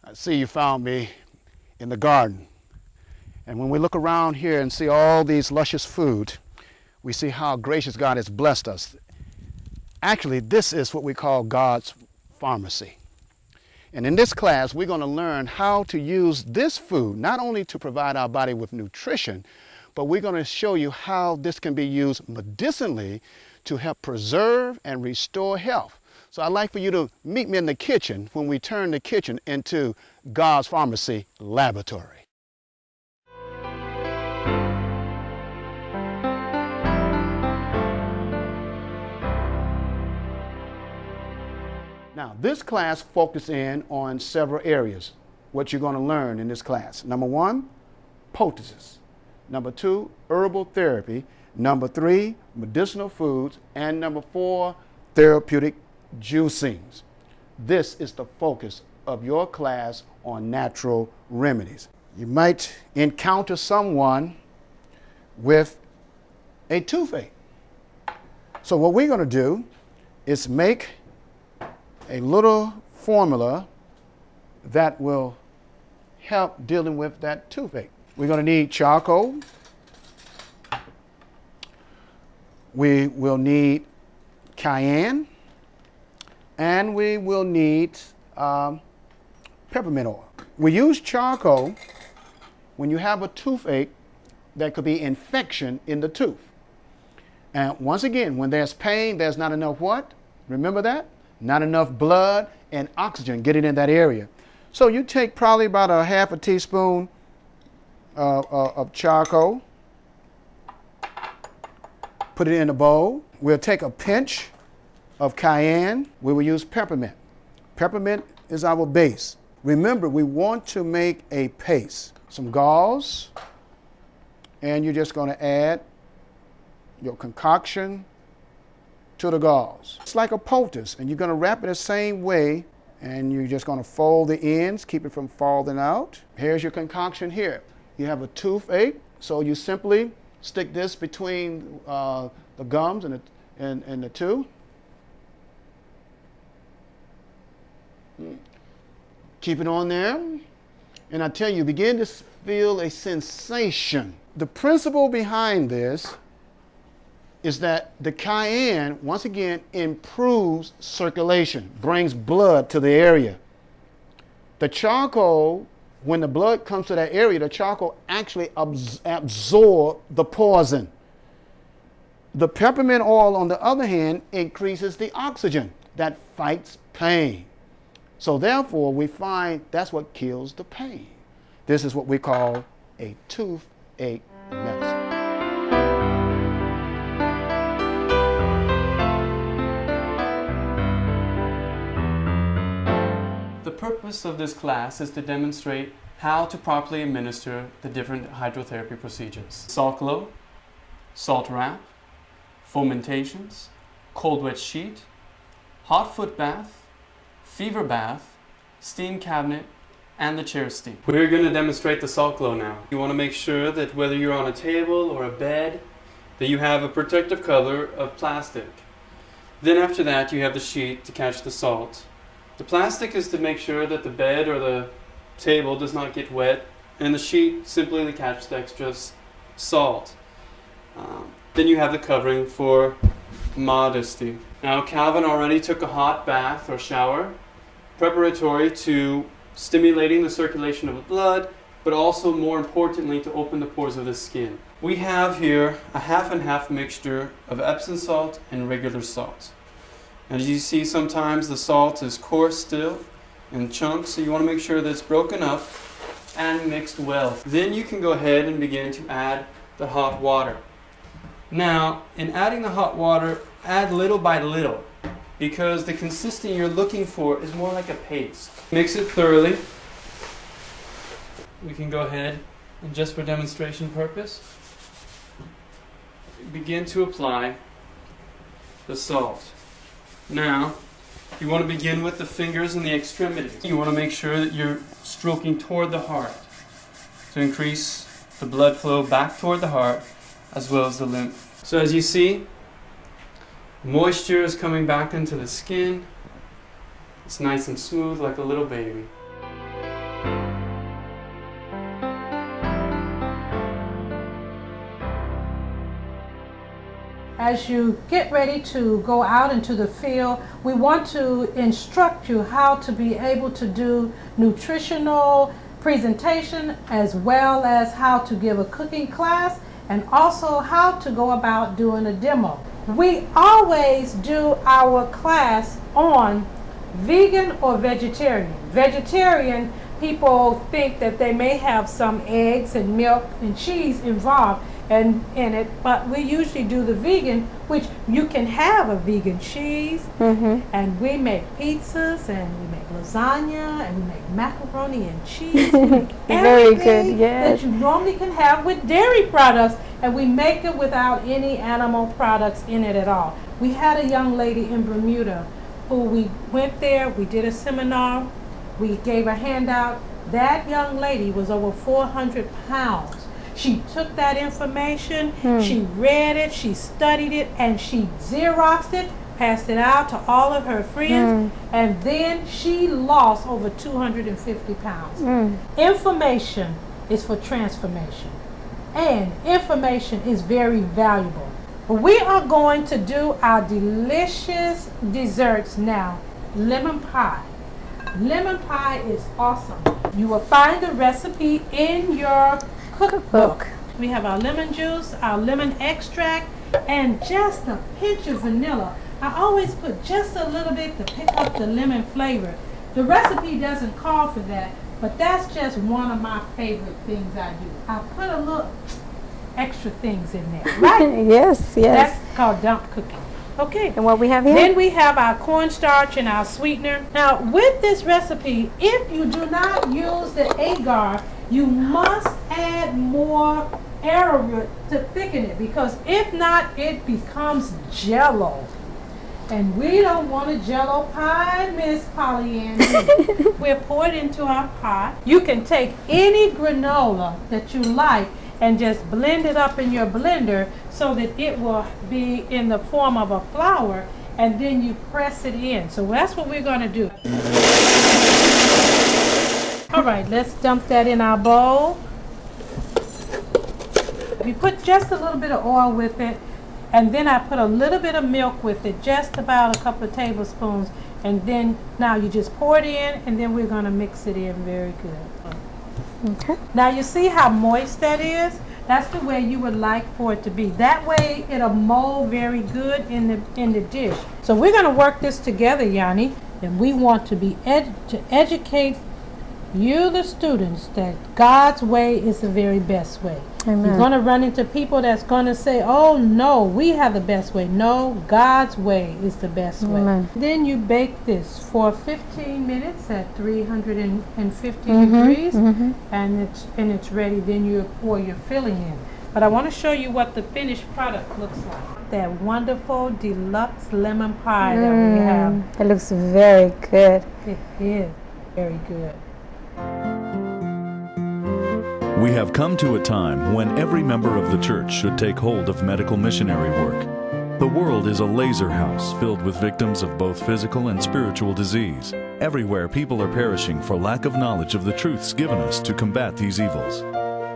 I see you found me in the garden. And when we look around here and see all these luscious food, we see how gracious God has blessed us. Actually, this is what we call God's pharmacy. And in this class, we're going to learn how to use this food, not only to provide our body with nutrition, but we're going to show you how this can be used medicinally to help preserve and restore health. So I'd like for you to meet me in the kitchen when we turn the kitchen into God's Pharmacy Laboratory. Now, this class focuses in on several areas, what you're going to learn in this class. Number one, poultices. Number two, herbal therapy. Number three, medicinal foods. And number four, therapeutic juicings. This is the focus of your class on natural remedies. You might encounter someone with a toothache. So what we're going to do is make a little formula that will help dealing with that toothache. We're going to need charcoal. We will need cayenne. And we will need peppermint oil. We use charcoal when you have a toothache that could be infection in the tooth. And once again, when there's pain, there's not enough what? Remember that? Not enough blood and oxygen getting in that area. So you take probably about a half a teaspoon of charcoal, put it in a bowl. We'll take a pinch of cayenne. We will use peppermint. Peppermint is our base. Remember, we want to make a paste. Some gauze, and you're just going to add your concoction to the gauze. It's like a poultice, and you're going to wrap it the same way, and you're just going to fold the ends, keep it from falling out. Here's your concoction here. You have a toothache, so you simply stick this between the gums and the tooth. Keep it on there, and I tell you, begin to feel a sensation. The principle behind this is that the cayenne, once again, improves circulation, brings blood to the area. The charcoal, when the blood comes to that area, the charcoal actually absorbs the poison. The peppermint oil, on the other hand, increases the oxygen that fights pain. So therefore, we find that's what kills the pain. This is what we call a toothache medicine. The purpose of this class is to demonstrate how to properly administer the different hydrotherapy procedures. Salt glow, salt wrap, fomentations, cold wet sheet, hot foot bath, fever bath, steam cabinet, and the chair steam. We're going to demonstrate the salt glow now. You want to make sure that whether you're on a table or a bed, that you have a protective cover of plastic. Then after that, you have the sheet to catch the salt. The plastic is to make sure that the bed or the table does not get wet, and the sheet simply to catch the extra salt. Then you have the covering for modesty. Now, Calvin already took a hot bath or shower, preparatory to stimulating the circulation of the blood, but also, more importantly, to open the pores of the skin. We have here a half and half mixture of Epsom salt and regular salt. As you see, sometimes the salt is coarse still in chunks, so you want to make sure that it's broken up and mixed well. Then you can go ahead and begin to add the hot water. Now, in adding the hot water, add little by little, because the consistency you're looking for is more like a paste. Mix it thoroughly. We can go ahead and, just for demonstration purpose, begin to apply the salt. Now, you want to begin with the fingers and the extremities. You want to make sure that you're stroking toward the heart to increase the blood flow back toward the heart as well as the lymph. So as you see, moisture is coming back into the skin. It's nice and smooth like a little baby. as you get ready to go out into the field, we want to instruct you how to be able to do nutritional presentation, as well as how to give a cooking class, and also how to go about doing a demo. We always do our class on vegan or vegetarian. Vegetarian, people think that they may have some eggs and milk and cheese involved in it, but we usually do the vegan, which you can have a vegan cheese, and we make pizzas, and we make lasagna, and we make macaroni and cheese. We make Very good, everything yes. that you normally can have with dairy products, and we make it without any animal products in it at all. We had a young lady in Bermuda who we went there, we did a seminar, we gave a handout. That young lady was over 400 pounds. She took that information, she read it, she studied it, and she Xeroxed it, passed it out to all of her friends, and then she lost over 250 pounds. Information is for transformation, and information is very valuable. We are going to do our delicious desserts now. Lemon pie. Lemon pie is awesome. You will find the recipe in your cookbook. We have our lemon juice, our lemon extract, and just a pinch of vanilla. I always put just a little bit to pick up the lemon flavor. The recipe doesn't call for that, but that's just one of my favorite things I do. I put a little extra things in there, right? Yes, yes. That's called dump cooking. Okay. And what we have here? Then we have our cornstarch and our sweetener. Now, with this recipe, if you do not use the agar, you must add more arrowroot to thicken it, because if not, it becomes jello. And we don't want a jello pie, Miss Pollyanna. We'll pour it into our pot. You can take any granola that you like and just blend it up in your blender so that it will be in the form of a flour, and then you press it in. So that's what we're going to do. All right, let's dump that in our bowl. We put just a little bit of oil with it, and then I put a little bit of milk with it, just about a couple of tablespoons, and then now you just pour it in, and then we're going to mix it in very good. Okay. Now you see how moist that is? That's the way you would like for it to be. That way it'll mold very good in the dish. So we're going to work this together, Yanni, and we want to be to educate you, the students, that God's way is the very best way. Amen. You're going to run into people that's going to say, oh no, we have the best way. No, God's way is the best Amen. way. Then you bake this for 15 minutes at 350 degrees, and it's ready. Then you pour your filling in. But I want to show you what the finished product looks like. That wonderful deluxe lemon pie that we have. It looks very good. It is very good. We have come to a time when every member of the church should take hold of medical missionary work. The world is a laser house filled with victims of both physical and spiritual disease. Everywhere people are perishing for lack of knowledge of the truths given us to combat these evils.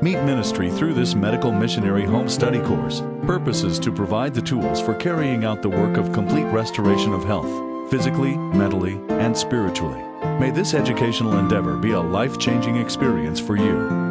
Meet Ministry through this medical missionary home study course purposes to provide the tools for carrying out the work of complete restoration of health, physically, mentally, and spiritually. May this educational endeavor be a life-changing experience for you.